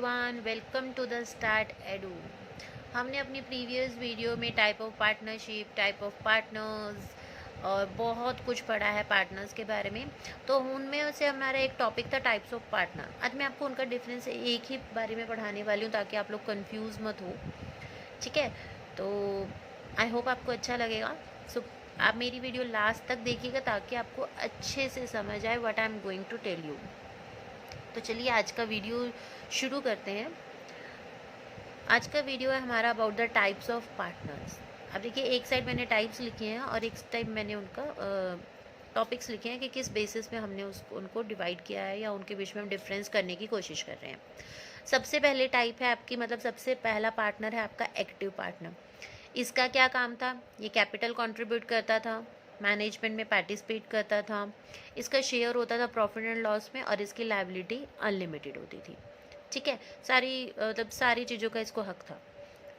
Everyone, welcome to the start edu. हमने अपनी previous video में type of partnership, type of partners और बहुत कुछ पढ़ा है पार्टनर्स के बारे में। तो उनमें से हमारा एक टॉपिक था टाइप्स ऑफ पार्टनर। आज मैं आपको उनका डिफरेंस एक ही बारे में पढ़ाने वाली हूँ ताकि आप लोग कंफ्यूज मत हो। ठीक है, तो आई होप आपको अच्छा लगेगा। सो आप मेरी वीडियो लास्ट तक देखिएगा ताकि आपको अच्छे से समझ आए what I am going to tell you. तो चलिए आज का वीडियो शुरू करते हैं। आज का वीडियो है हमारा about the types of partners. अब देखिए, एक साइड मैंने टाइप्स लिखे हैं और एक साइड मैंने उनका टॉपिक्स लिखे हैं कि किस बेसिस पे हमने उनको डिवाइड किया है या उनके बीच में हम डिफरेंस करने की कोशिश कर रहे हैं। सबसे पहले टाइप है आपकी, मतलब सबसे पहला पार्टनर है आपका एक्टिव पार्टनर। इसका क्या काम था? ये कैपिटल कंट्रीब्यूट करता था, मैनेजमेंट में पार्टिसिपेट करता था, इसका शेयर होता था प्रॉफिट एंड लॉस में और इसकी लायबिलिटी अनलिमिटेड होती थी। ठीक है, मतलब सारी चीज़ों का इसको हक था।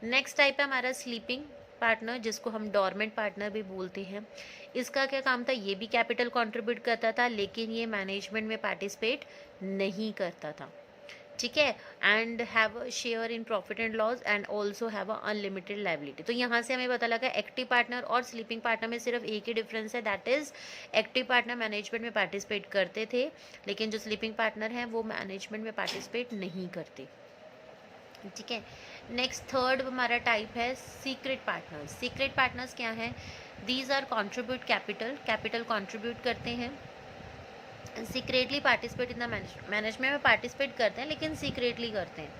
नेक्स्ट टाइप है हमारा स्लीपिंग पार्टनर, जिसको हम डॉर्मेंट पार्टनर भी बोलते हैं। इसका क्या काम था? ये भी कैपिटल कंट्रीब्यूट करता था लेकिन ये मैनेजमेंट में पार्टिसिपेट नहीं करता था। ठीक है, and have a share in profit and loss and also have a unlimited liability. तो यहाँ से हमें पता लगा एक्टिव पार्टनर और स्लीपिंग पार्टनर में सिर्फ एक ही डिफरेंस है, that is active partner management में पार्टिसिपेट करते थे लेकिन जो स्लीपिंग पार्टनर हैं वो मैनेजमेंट में पार्टिसिपेट नहीं करते। ठीक है, नेक्स्ट थर्ड हमारा टाइप है सीक्रेट पार्टनर्स। सीक्रेट पार्टनर्स क्या हैं? These are contribute capital contribute करते हैं, secretly participate in the management में पार्टिसिपेट करते हैं लेकिन सीक्रेटली करते हैं,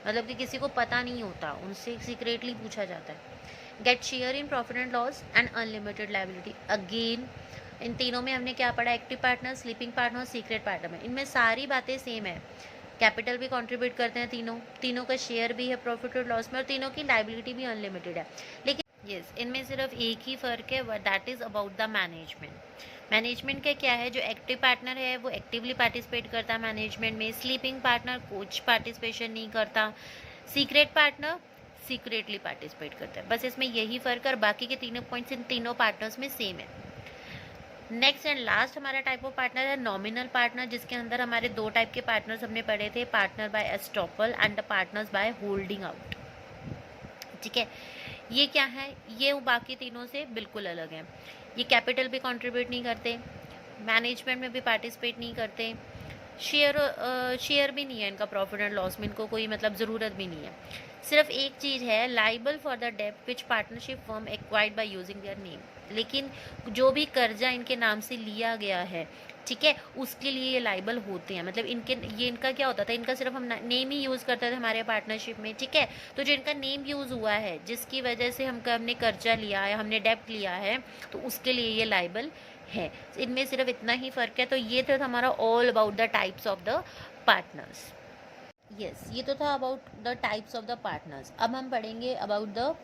मतलब कि किसी को पता नहीं होता, उनसे सीक्रेटली पूछा जाता है। Get share in profit and loss and unlimited liability. Again इन तीनों में हमने क्या पढ़ा? Active partner, sleeping partner, secret partner में इनमें सारी बातें सेम है। कैपिटल भी कंट्रीब्यूट करते हैं तीनों का शेयर भी है प्रॉफिट और लॉस में और तीनों की लायबिलिटी भी अनलिमिटेड है। लेकिन यस, इनमें सिर्फ एक ही फ़र्क है, that is about the management. Management का क्या है? जो एक्टिव पार्टनर है वो एक्टिवली पार्टिसिपेट करता है मैनेजमेंट में, स्लीपिंग पार्टनर कुछ पार्टिसिपेशन नहीं करता, सीक्रेट पार्टनर सीक्रेटली पार्टिसिपेट करता है। बस इसमें यही फ़र्क है और बाकी के तीनों पॉइंट्स इन तीनों पार्टनर्स में सेम है। नेक्स्ट एंड लास्ट हमारा टाइप ऑफ पार्टनर है नॉमिनल पार्टनर, जिसके अंदर हमारे दो टाइप के पार्टनर्स हमने पढ़े थे, partner by estoppel and the partners by holding out. ठीक है, ये क्या है? ये बाकी तीनों से बिल्कुल अलग है। ये कैपिटल भी कंट्रीब्यूट नहीं करते, मैनेजमेंट में भी पार्टिसिपेट नहीं करते, शेयर भी नहीं है इनका प्रॉफिट एंड लॉस में, इनको कोई मतलब ज़रूरत भी नहीं है। सिर्फ एक चीज़ है, लाइबल फॉर द डेब्ट which partnership firm acquired by using their name. लेकिन जो भी कर्जा इनके नाम से लिया गया है, ठीक है, उसके लिए ये लाइबल होते हैं। मतलब इनका क्या होता था, इनका सिर्फ हम नेम ही यूज़ करते थे हमारे पार्टनरशिप में। ठीक है, तो जो इनका नेम यूज़ हुआ है जिसकी वजह से हमने कर्जा लिया है, हमने डेब्ट लिया है, तो उसके लिए ये लाइबल है। इनमें सिर्फ इतना ही फ़र्क है। तो ये था हमारा all about the types of the partners. Yes, ये तो था about the types of the partners. अब हम पढ़ेंगे about the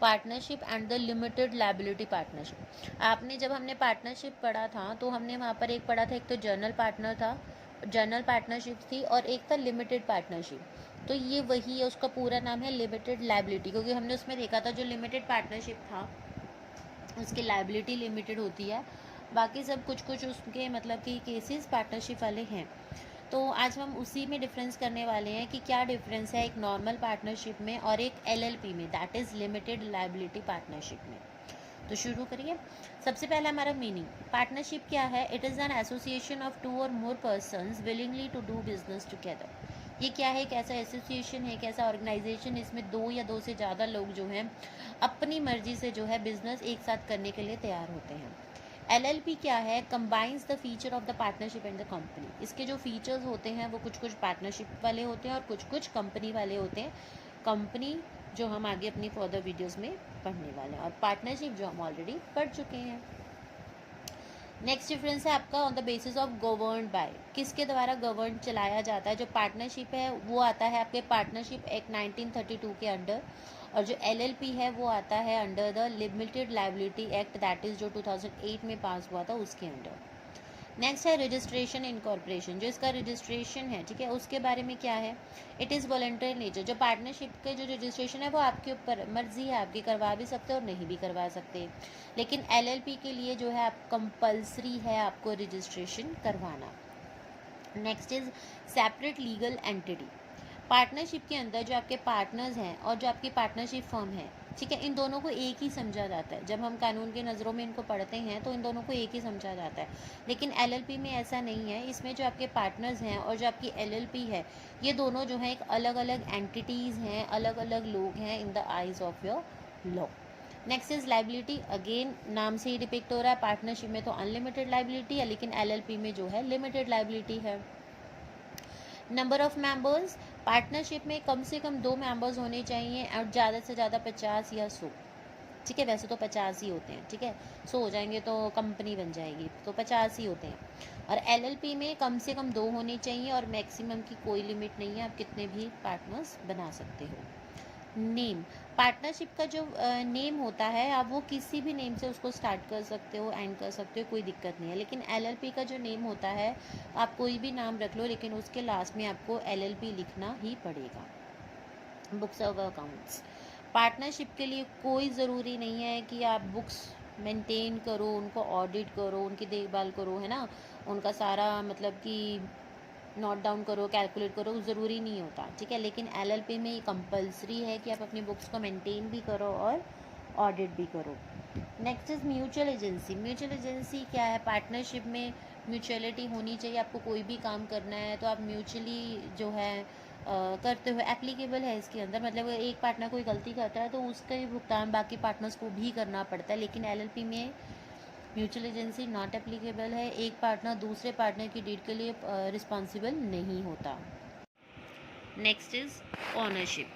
partnership and the limited liability partnership. आपने जब हमने पार्टनरशिप पढ़ा था तो हमने वहाँ पर एक पढ़ा था, एक तो जर्नल पार्टनर था, जर्नल पार्टनरशिप थी, और एक था लिमिटेड पार्टनरशिप। तो ये वही है, उसका पूरा नाम है लिमिटेड लायबिलिटी, क्योंकि हमने उसमें देखा था जो लिमिटेड पार्टनरशिप था उसकी लायबिलिटी लिमिटेड होती है, बाकी सब कुछ कुछ उसके मतलब कि केसेस पार्टनरशिप वाले हैं। तो आज हम उसी में डिफरेंस करने वाले हैं कि क्या डिफरेंस है एक नॉर्मल पार्टनरशिप में और एक एलएलपी में, that is limited liability partnership में। तो शुरू करिए। सबसे पहला हमारा मीनिंग, पार्टनरशिप क्या है? It is an association of two or more persons willingly to do business together. ये क्या है? एक ऐसा एसोसिएशन है, एक ऐसा ऑर्गेनाइजेशन, इसमें दो या दो से ज़्यादा लोग जो हैं अपनी मर्जी से जो है बिजनेस एक साथ करने के लिए तैयार होते हैं। एलएलपी क्या है? Combines the feature of the partnership and the company. इसके जो फीचर्स होते हैं वो कुछ कुछ पार्टनरशिप वाले होते हैं और कुछ कुछ कंपनी वाले होते हैं। कंपनी जो हम आगे अपनी फर्दर वीडियोस में पढ़ने वाले हैं, और पार्टनरशिप जो हम ऑलरेडी पढ़ चुके हैं। नेक्स्ट डिफरेंस है आपका on the basis of govern by. किसके द्वारा गवर्न चलाया जाता है? जो पार्टनरशिप है वो आता है आपके पार्टनरशिप एक्ट 1932 के अंडर, और जो एलएलपी है वो आता है under the limited liability act, that is जो 2008 में पास हुआ था उसके अंडर। नेक्स्ट है रजिस्ट्रेशन इनकॉर्पोरेशन। जो इसका रजिस्ट्रेशन है, ठीक है, उसके बारे में क्या है? It is voluntary nature. जो पार्टनरशिप के जो रजिस्ट्रेशन है वो आपके ऊपर मर्जी है, आपकी करवा भी सकते हो और नहीं भी करवा सकते। लेकिन एलएलपी के लिए जो है आप कंपल्सरी है आपको रजिस्ट्रेशन करवाना। Next is separate legal entity. Partnership के अंदर जो आपके पार्टनर्स हैं और जो आपकी पार्टनरशिप फर्म है, ठीक है, इन दोनों को एक ही समझा जाता है। जब हम कानून की नज़रों में इनको पढ़ते हैं तो इन दोनों को एक ही समझा जाता है। लेकिन एलएलपी में ऐसा नहीं है। इसमें जो आपके पार्टनर्स हैं और जो आपकी एलएलपी है, ये दोनों जो हैं एक अलग अलग एंटिटीज़ हैं, अलग अलग लोग हैं in the eyes of your law. Next is liability. Again नाम से ही डिपिक्ट हो रहा है, पार्टनरशिप में तो अनलिमिटेड लाइबिलिटी है, लेकिन एलएलपी में जो है लिमिटेड लाइबिलिटी है। नंबर ऑफ मेंबर्स, पार्टनरशिप में कम से कम 2 मेंबर्स होने चाहिए और ज़्यादा से ज़्यादा 50 या 100। ठीक है, वैसे तो 50 ही होते हैं, ठीक है, 100 हो जाएंगे तो कंपनी बन जाएगी, तो 50 ही होते हैं। और एलएलपी में कम से कम 2 होने चाहिए और मैक्सिमम की कोई लिमिट नहीं है, आप कितने भी पार्टनर्स बना सकते हो। नेम, पार्टनरशिप का जो नेम होता है, आप वो किसी भी नेम से उसको स्टार्ट कर सकते हो, एंड कर सकते हो, कोई दिक्कत नहीं है। लेकिन एलएलपी का जो नेम होता है, आप कोई भी नाम रख लो, लेकिन उसके लास्ट में आपको एलएलपी लिखना ही पड़ेगा। बुक्स ऑफ अकाउंट्स, पार्टनरशिप के लिए कोई ज़रूरी नहीं है कि आप बुक्स मेंटेन करो, उनको ऑडिट करो, उनकी देखभाल करो, है ना, उनका सारा मतलब कि नोट डाउन करो, कैलकुलेट करो, ज़रूरी नहीं होता, ठीक है। लेकिन एलएलपी में ये कंपलसरी है कि आप अपनी बुक्स को मेंटेन भी करो और ऑडिट भी करो। Next is mutual agency. Mutual agency क्या है? पार्टनरशिप में म्यूचुअलिटी होनी चाहिए। आपको कोई भी काम करना है तो आप म्यूचुअली जो है करते हुए एप्लीकेबल है इसके अंदर। मतलब एक पार्टनर कोई गलती करता है तो उसका ही भुगतान बाकी पार्टनर्स को भी करना पड़ता है। लेकिन एलएलपी में म्यूचुअल एजेंसी नॉट एप्लीकेबल है। एक पार्टनर दूसरे पार्टनर की डीड के लिए रिस्पॉन्सिबल नहीं होता। Next is ownership.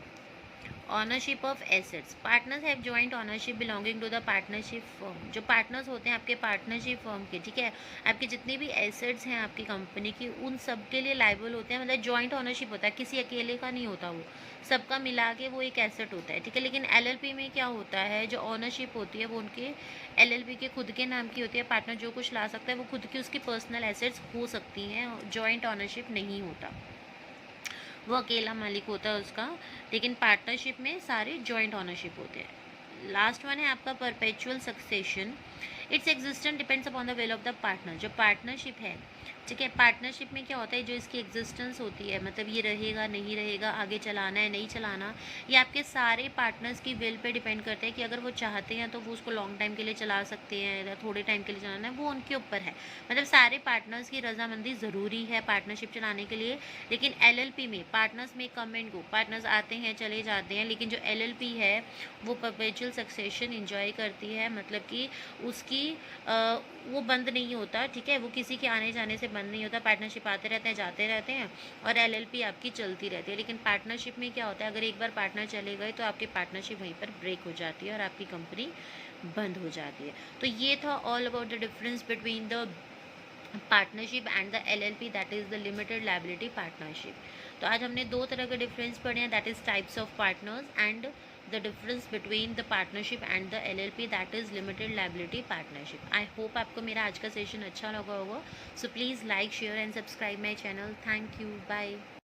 Ownership of assets, partners have joint ownership belonging to the partnership firm. जो पार्टनर्स होते हैं आपके पार्टनरशिप फर्म के, ठीक है, आपके जितने भी एसेट्स हैं आपकी कंपनी की, उन सब के लिए लाइबल होते हैं। मतलब जॉइंट ऑनरशिप होता है, किसी अकेले का नहीं होता, वो सबका मिला के वो एक एसेट होता है, ठीक है। लेकिन एलएलपी में क्या होता है, जो ऑनरशिप होती है वो उनके एलएलपी के खुद के नाम की होती है। पार्टनर जो कुछ ला सकता है वो खुद की उसकी पर्सनल एसेट्स हो सकती हैं, जॉइंट ऑनरशिप नहीं होता, वो अकेला मालिक होता है उसका। लेकिन पार्टनरशिप में सारे जॉइंट ऑनरशिप होते हैं। लास्ट वन है आपका perpetual succession. Its existence depends upon the will of the partner. जो पार्टनरशिप है, ठीक है, पार्टनरशिप में क्या होता है, जो इसकी एग्जिस्टेंस होती है, मतलब ये रहेगा नहीं रहेगा, आगे चलाना है नहीं चलाना, ये आपके सारे पार्टनर्स की विल पे डिपेंड करते हैं कि अगर वो चाहते हैं तो वो उसको लॉन्ग टाइम के लिए चला सकते हैं या थोड़े टाइम के लिए चलाना है, वो उनके ऊपर है। मतलब सारे पार्टनर्स की रजामंदी ज़रूरी है पार्टनरशिप चलाने के लिए। लेकिन एलएलपी में पार्टनर्स में कम एंड गो, पार्टनर्स आते हैं चले जाते हैं। लेकिन जो एलएलपी है वो परपेचुअल सक्सेशन इंजॉय करती है, मतलब कि उसकी वो बंद नहीं होता, ठीक है, वो किसी के आने जाने से बंद नहीं होता। पार्टनरशिप आते रहते हैं जाते रहते हैं और एलएलपी आपकी चलती रहती है। लेकिन पार्टनरशिप में क्या होता है, अगर एक बार पार्टनर चले गए तो आपकी पार्टनरशिप वहीं पर ब्रेक हो जाती है और आपकी कंपनी बंद हो जाती है। तो ये था all about the difference between the partnership and the LLP, that is the limited liability partnership. तो आज हमने दो तरह के डिफरेंस पढ़े हैं, that is types of partners and the difference between the partnership and the LLP, that is limited liability partnership. I hope आपको मेरा आज का सेशन अच्छा लगा होगा. So please like, share and subscribe my channel. Thank you. Bye.